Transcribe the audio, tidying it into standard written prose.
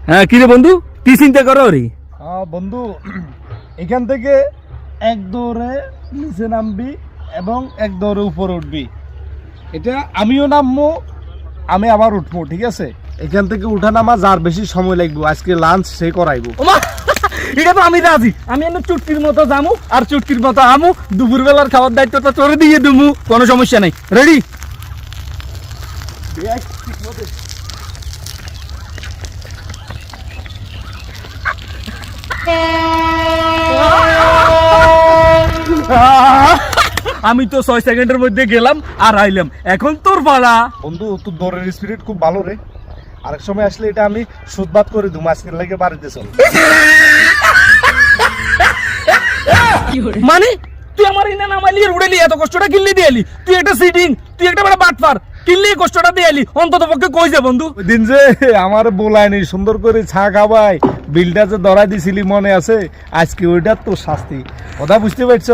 হ্যাঁ কিরে বন্ধু কি চিন্তা করো রে? বন্ধু এখান থেকে এক দৌড়ে নিচে নামবি এবং এক দৌড়ে উপরে উঠবি। এটা আমিও নামবো, আমি আবার উঠবো, ঠিক আছে? এখান থেকে উঠা নামা যার বেশি সময় লাগবে আজকে লাঞ্চ সে করাইবো। ওমা এটা তো আমি রাজি, আমি এমনি চুটকির মতো যামু আর চুটকির মতো আমু, দুপুর বেলার খাওয়ার দায়িত্বটা তোরে দিয়ে দেবো, কোনো সমস্যা নাই। রেডি? আমি তো 6 সেকেন্ডের মধ্যে গেলাম আর আইলাম, এখন তোর পালা। বন্ধু তোর দৌড়ের স্পিরিট খুব ভালো রে, আরেক সময় আসলে এটা আমি সুদবাদ করে দেবো, আজকের লাগে বাড়িতে চল। মানে তুই আমার ইনা নামাইলি আর উড়ালি, এত কষ্টটা কিনলি দিয়ে এলি? তুই একটা সিটিং, তুই একটা বড় বাটপার, কিনলি কষ্টটা দিয়ে এলি, অন্তত পক্ষে কই যা বন্ধু? ওই দিন যে আমার বলায়নি সুন্দর করে ছা খাবাই বিলটা যে ধরাই দিছিলি মনে আছে? আজকে ওইটা তোর শাস্তি, কথা বুঝতে পারছ?